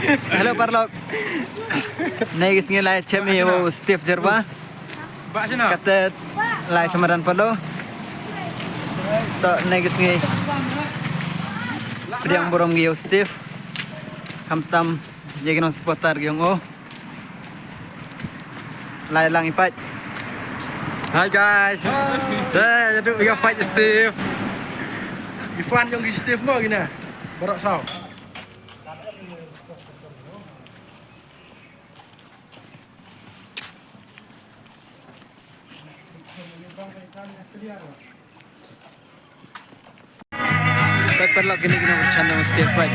Halo Parlok. Naik sini lai cemi wo Steve Jerba. Kata lai samaran palo. Tak naik sini. Priang borong gio Steve. Kamtam jaginon supporter giong o. Lai lang ipat. Hi guys. Dah duduk dengan Pak Steve. Ifan yang Steve mo gini. Barok saw. Perlok gini bercanda sama Steve Pak.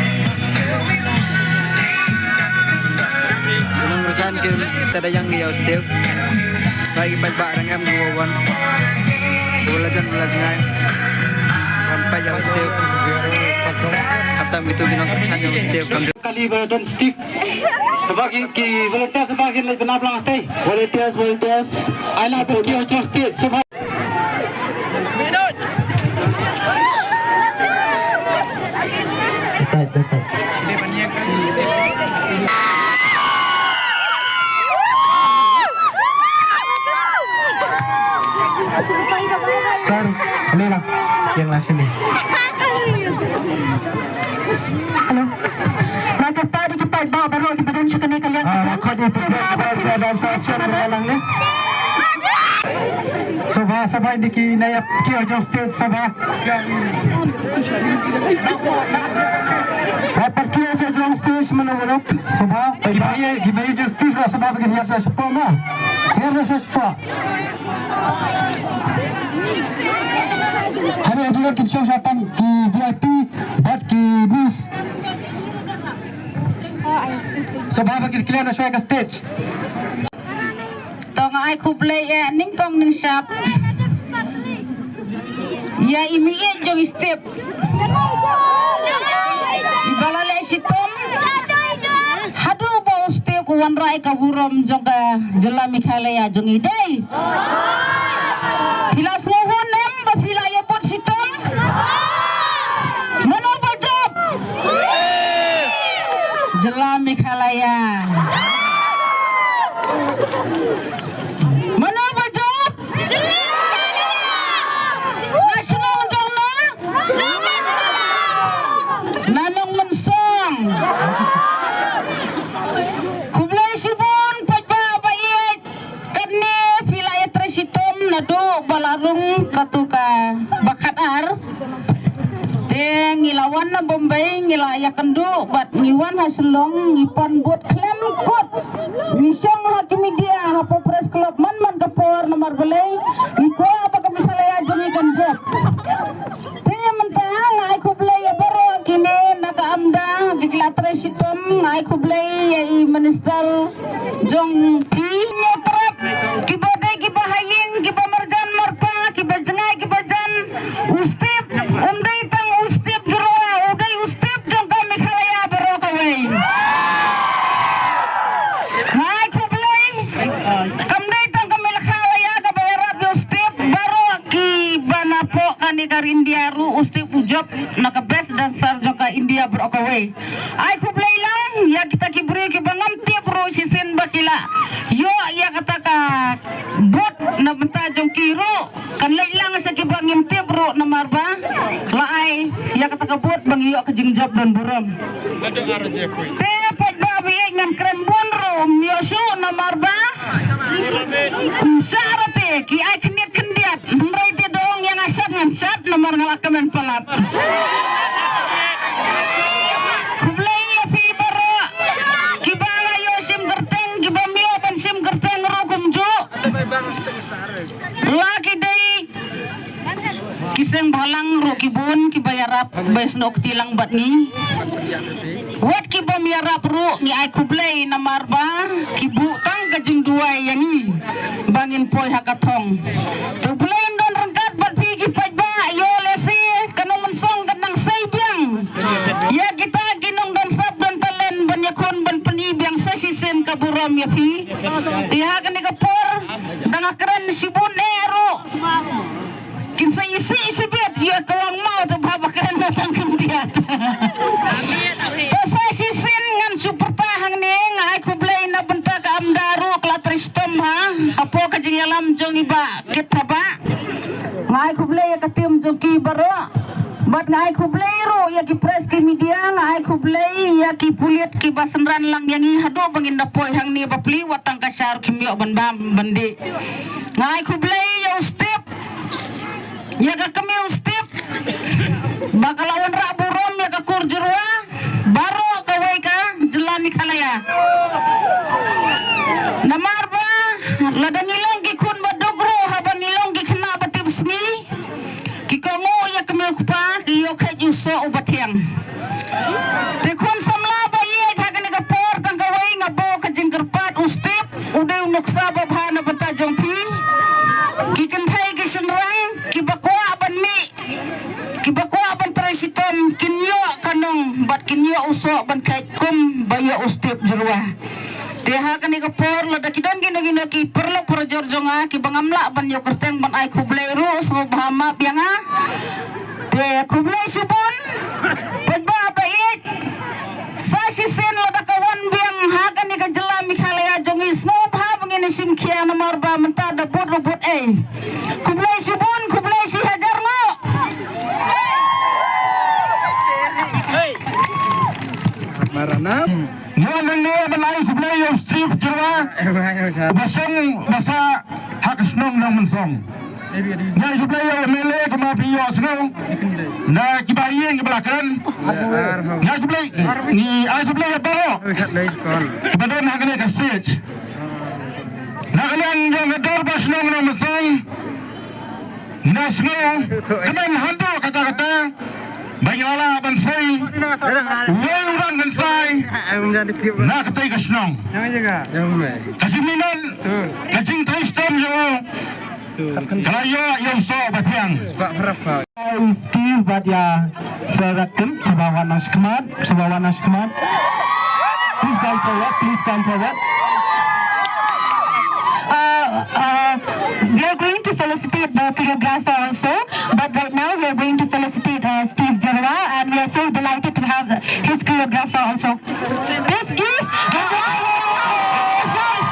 Gunung bercanda kita yang gio Steve. Bagi barang em buwan. Bulajan ngai. Sampai jauh Steve. Kata itu gunung bercanda sama Steve. Kali dan Steve sebagai volunteer sebagai benar belang teh volunteers I love you Steve sebagai Sir, ini lah yang lah sini. Halo. Rakyat tadi kita baru kita dan cakap ni kalian. Kau di perjalanan dan sosial berjalan ni. Sabah ini kita naik kio Justice Sabah. Dapat kio Justice menurut Sabah. Gimana Justice lah Sabah bagi hias sepuluh mah. Hias sepuluh. Hari ini juga kita siapkan di VIP buat di bus. Sabah bagi kalian sesuai ke stage. Tong ai kublai ning kong ning shop. Ya imi jong step. Ibalale sitom. Hadu bau step wan rai kaburom jong ka jela mikhalaya jong idei. Pilas ngohon nem ba pilaya pot sitom. Mano bajab. Jela mikhalaya. Mana bajab? Nasional jongna? Nanong mensong. Kublai sibun pajba bayat kadne filayat resitum nado balarung katuka bakatar. Deng ngilawan na Bombay ngilaya kendu bat ngiwan hasilong ngipan buat klem kot ngisong hakimi dia hapo press club man kapor nomor belai iko apa kami salaya jeni ganjat te mentang ngai kublai ya baro kini naga amda giglatre sitom ngai kublai ya minister jong pi nyetrap kibade kibahaying kibamarjan marpa kibajengai kibajan ustip umdai India ru usti ujab naka best dan sarjoka India berokaway. Ay kublay lang ya kita kibri kibangam tiap ru sisin bakila. Yo ya kata ka bot na benta jong kiru kan lang sa kibangim tiap ru na marba. Laay ya kata ka bot bang iyo ka jingjab dan buram. Te pagbabi ngan kren bunro miyosu na marba. Sarate ki ay kniat kendiat mray te dong yang asat ngansat nomor ngalakamen pelat. Kublai ya fi bara kibanga yo sim gerteng kibamio ban sim gerteng rukum ju. Lagi dai kiseng balang ro kibun kibayarap besnok tilang batni. Wat kibamiarap ro ni ay kublai na marba kibu tang gajing duai yangi bangin poy hakatong. Kublai don rangkat bat pigi pajba yo lesi kanong mensong kanang saybyang. Ya kita ginong dan sab dan talen banyakon ban penibyang sa sisen kaburam ya fi. Tiha kan kapor danga keren sibun ero. Kinsa isi sibet yo kawang mau to babakaran datang kendiat. To sa sisen ngan super ngai khuble ya katim jongki baro bat ngai khuble ro ya ki press ki media ngai khuble ya ki puliat ki basenran lang yang i hado bangin na poi hang ni bapli watang kasar kimyo ban bam bandi ngai khuble ya ustip ya ka kami ustip bakalawan ra burom ya ka kurjurwa baro ka wai ka jelami khalaya namar ba ladangilong ki kun badogro habangilong ki khna batibsni ki kamu ya kami kupa ki yo kha juso ubatyang te kun samla ba ye thagani ka por tang ka wai ngabo ka jingkerpat ustip ude nuksa ba bhana banta jongpi ki kenthai ki senrang ki bakwa ban mi ki bakwa ban tresitom kinyo kanong bat kinyo uso ban kai kum bayo ustip jurwa teha kani ka por la dakidon gino ki perlo porjorjonga ki bangamla ban yo kerteng ban ai khublei ru so bhama pianga te khublei subon pedba bait sasi sen la dakawan biang ha kani ka jela mikhalaya jongi snow bha bangini simkhia nomor ba menta da bot robot khublei subon khublei si hajar mo Marana. Yang ni menai sebelah yang Steve Jerwa. Basang basa hak senong nang mensong. Nah sebelah yang mele kema piyo senong. Nah kibayi yang kebelakan. Nah sebelah ni sebelah yang baro. Kemudian hak ni ke stage. Nah kalian yang ngedor bas senong nang mensong. Nah senong. Kemen hantu kata-kata. Bagaimana bansai, orang bansai, nak ketai kesnong, kasiminan, kacing tristom yo, keraya yang so batiang. Steve badia serakim sebawan naskeman. Please come forward. We are going to felicitate the choreographer also, but right now we are going to felicitate Steve Jerwa, and we are so delighted to have his choreographer also. Please give a round of applause.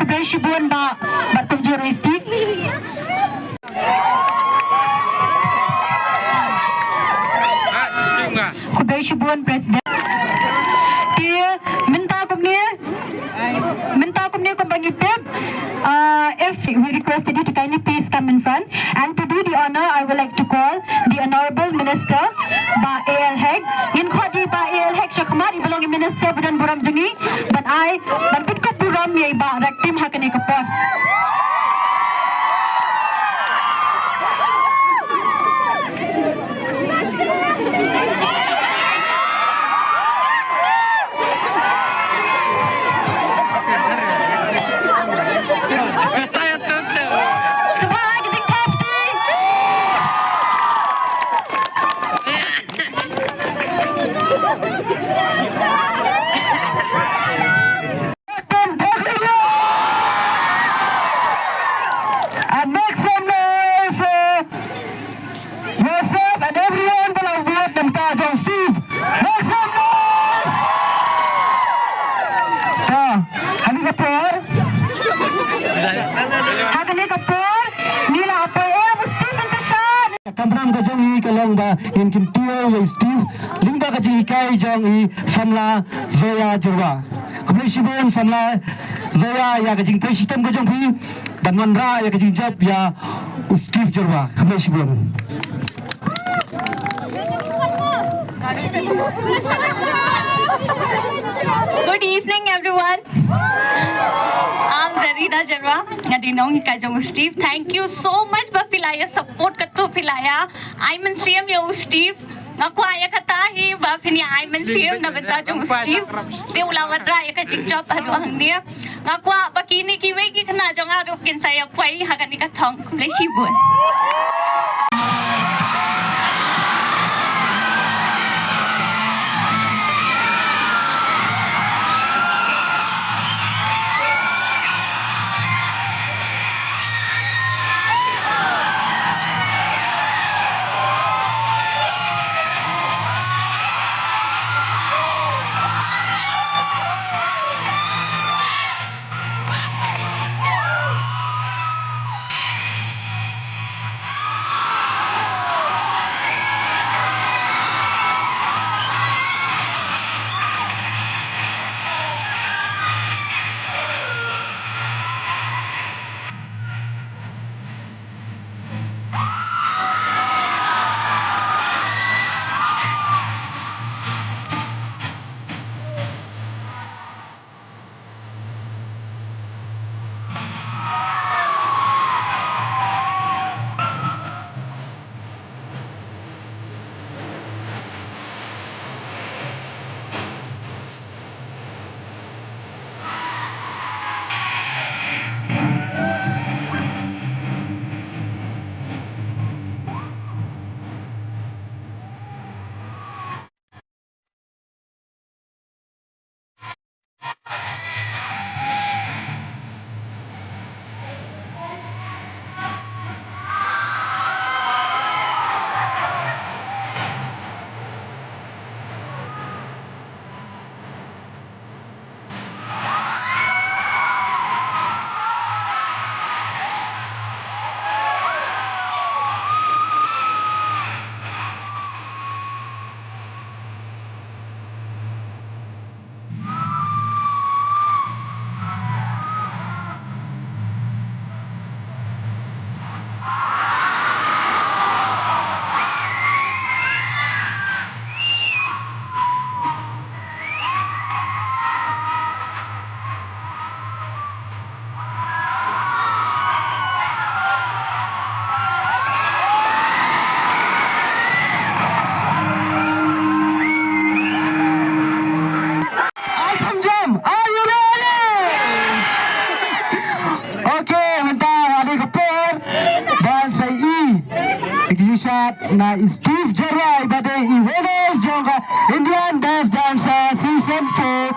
Kublai Shibuan ba Kumjoro Steve. Kublai Shibuan President. Dia minta kumnya kumbangi pep. If we requested you to kindly please come in front, and to do the honor, I would like to call the Honorable Minister Ba A.L. Heg. In khodi Ba A.L. Heg Shakhamar ibelong Minister Budan Buram Jungi, ban pitkop Buram ye ba raktim hakani kapor. Kampram ka jong i kalong ba in kintuo yung Steve lingba ka jing ikai jong i samla Zoya Jerwa Kublai Shibuan samla Zoya ya ka jing tei sistem ka jong pi dan manra ya ka jing job ya Steve Jerwa Kublai Shibuan. Good evening, everyone. I'm Zarina Jarwa. Nadinong Kajong Steve. Thank you so much ba filaya support kato filaya. I'm in CM yo Steve. Ngaku aya katahi ba fini I'm in CM na benta jong Steve. Te ulawat ra ya ka jigjob adu hang dia. Ngaku ba kini kiwe ki kana jong adu kin saya pai hakani ka thong Kublai Shibuan. kemat na Steve Jarrah ibade Iwedos jonga Indian Dance Dancer Season 4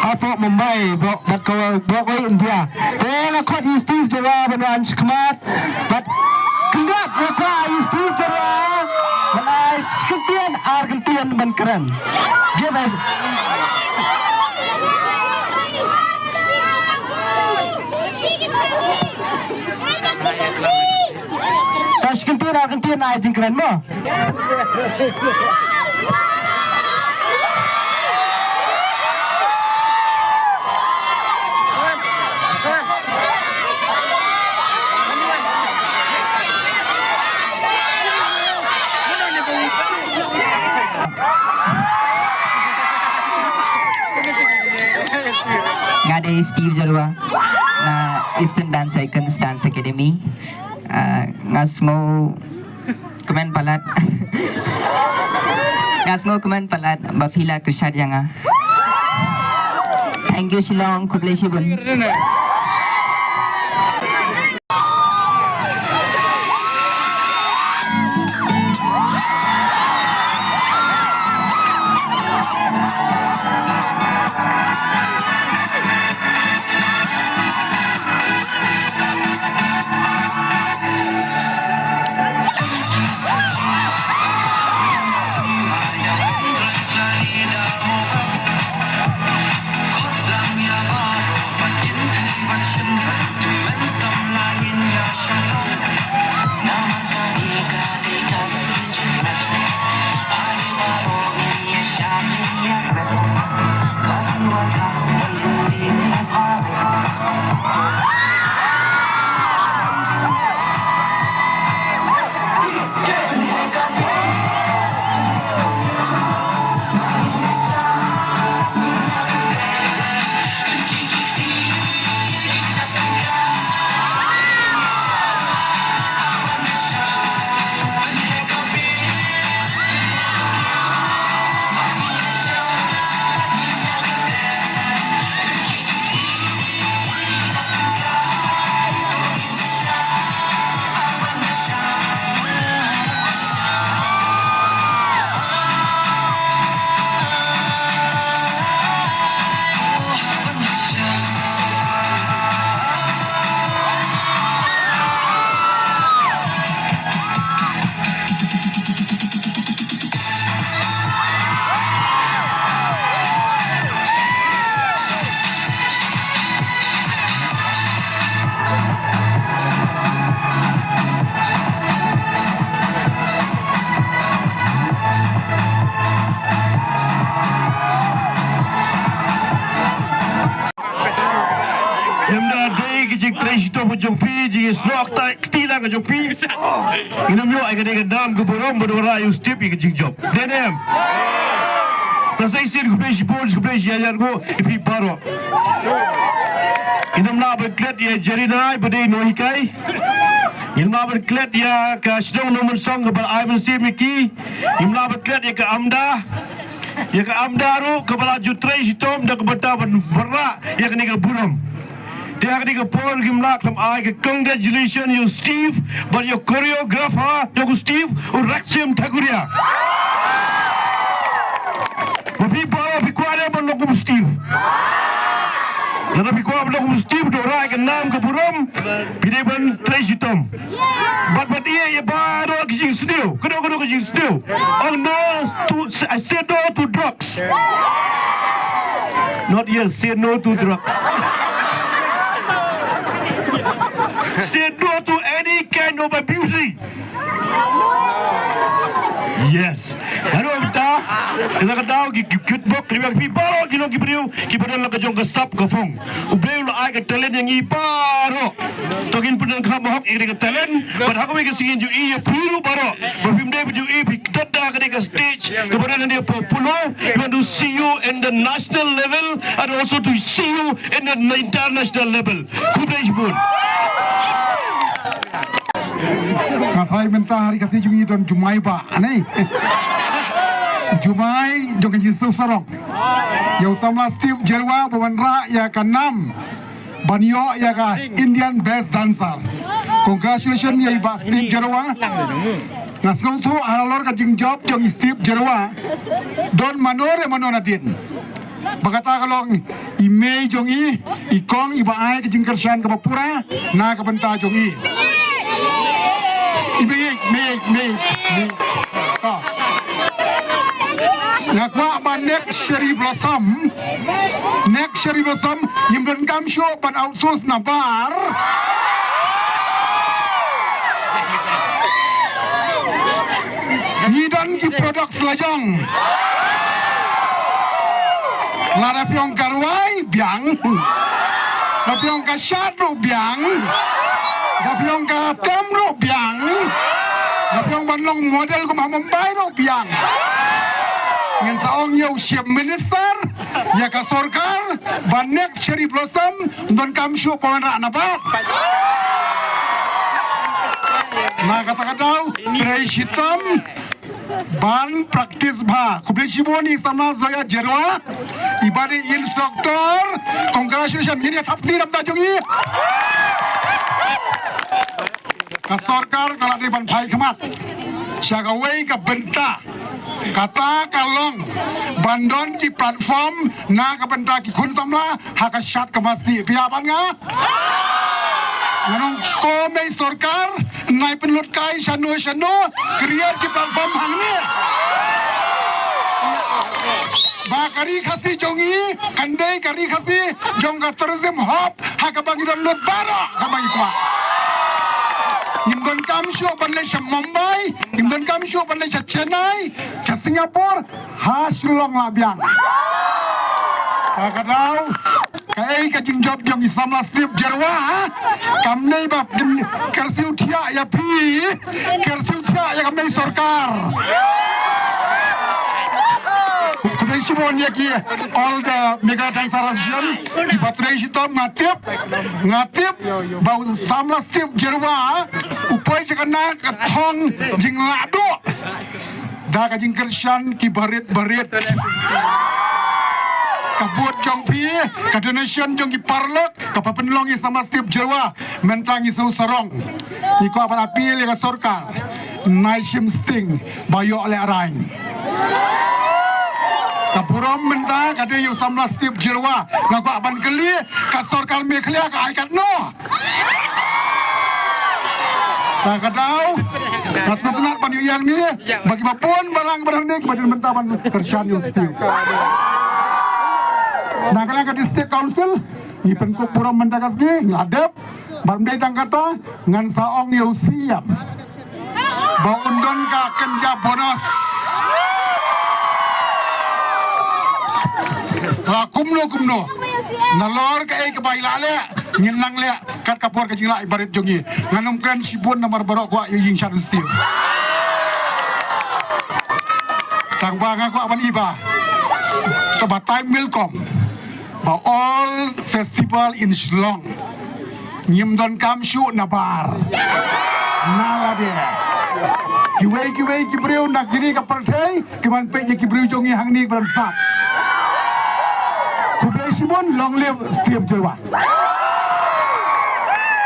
Apo Mumbai buat kau India. Tengah kot Steve Jarrah benar kemat, but kendak apa Steve Jarrah benar sekentian Argentina ben keren. Dia Argentina aja keren mo. Ngade Steve Jarrah na Eastern Dance Icons Dance Academy ngasngo kemen palat Bafila Kushad yanga. Thank you Shillong Kublai Shibun. Snok tak ketila ke jopi. Inam yo ay kadang dam ke borom berdora you step ke job. Denem. Tasay sir kublai sipon kublai siajar go ipi paro. Inam na berklet ya jerina berdei nohikai. Inam na berklet ya ke sedang nomor song ke bal IMC Miki. Inam na berklet ya ke Amda. Ya ke Amda ru ke bala jutrai sitom dak beta berra ya ke ni ke buram. Dia akan dikepor gimlak lam ai. Congratulations you Steve, but your choreographer you Steve Raksim Thakuria. Tapi para pikuare berlaku Steve. Lalu pikuare berlaku Steve dora ke nam ke buram, pilih ban tresitom. But dia baru kijing snow, kedua kijing snow. Oh no, I said no to drugs. Not yet, say no to drugs. Say no to any kind of abusing. Yes. Ano kita? Kita kataw gigitbok kriwag piparo ginong gibriw kibadan lang kajong kasap kafong. Ublew lo ay katalen yang iparo. Togin punang kamahok igri katalen. Padako may kasingin ju iya piro paro. Perfimde ju iya piktada ka ka stage. Kabadan dia popular. We want to see you in the national level and also to see you in the international level. Kublai Shibun. Kasai mentah hari kasih jungi don Jumai ba, aneh. Jumai jongan Yesus sarong. Yang sama Steve Jarrah bawan ra ya kanam. Banyo ya ka Indian Best Dancer. Congratulations ya Iba Steve Jerwa. Ngasgong tu halor ka jing job jong Steve Jerwa. Don manore manonadin. Bagata kalong imei jong ikong iba ai ka jing kersan ka papura na ka benta jong Imei. Oh. Nakwa ban next Sherry Blossom Yimdon kam show ban outsource na bar Nidan ki produk selajang Lada piong karwai biang Da piong ka syadro biang Da piong ka temro biang Da piong banlong model ko mamambay ro biang Ngin saong yaw siap minister ya ka sorkar banek Cherry Blossom don kamsyo pamanra nabat na kata-katau Tracy Tom ban praktis bha kubli shiboni sama Zoya Jerwa ibadi instruktor congratulations ini sapti ramda jongi ka sorkar kala di ban phai khamat syagawai ka benta kata kalong bandon ki platform na kabenta ki khun samla haka shat kamasti piaban nga nganong ko may sorkar nai penlut kai shano create ki platform hangni ba kari khasi jongi kandai kari khasi jongga tourism hub haka bangidon lut bara kabangi kwa Imdon kami show bandai sa Mumbai, imdon kami show bandai sa Chennai, sa Singapore, hasilong labiang. Kakadaw, kay kajing job yung Islam la Steve Jerwa, kamnay ba kersiw tiya ya pi, kersiw tiya ya kamnay sorkar. Today Shimon yaki all the mega dance association di Patrai Shitom ngatip bau Samla Steve Jerwa upai sekana katong jing lado da ka jing kersan ki barit kabut jong pi ka donation jong ki parlok ka papenlongi sama Steve Jerwa mentangi su sarong iko apa apil ka sorkar naishim sting bayo ale arain Kapurom menta kata yu samla Steve Jerwa ngaku aban keli ka sorkar me keli ka aikat no tak kadau kas matunat pan yu yang ni bagi bapun barang ni kepada menta ban kersan yu Steve nah kala ka district council ni penku purom menta kasgi ngadep barmdai tangkata ngan saong yu siam ba undon ka kenja bonus kumno nalor ka ay kabayla le nginlang le kat kapor ka jingla ibarit jongi nganum kran sibon namar barok kwa yung shadow steel tangba nga ko aban iba to batay milkom ba all festival in Shillong nyimdon kamshu na bar nalade kiwei kibreu nak gini ka partai kiman pe kibreu jongi hangni ban sap Kubli Shimon long live Steve Jerwa.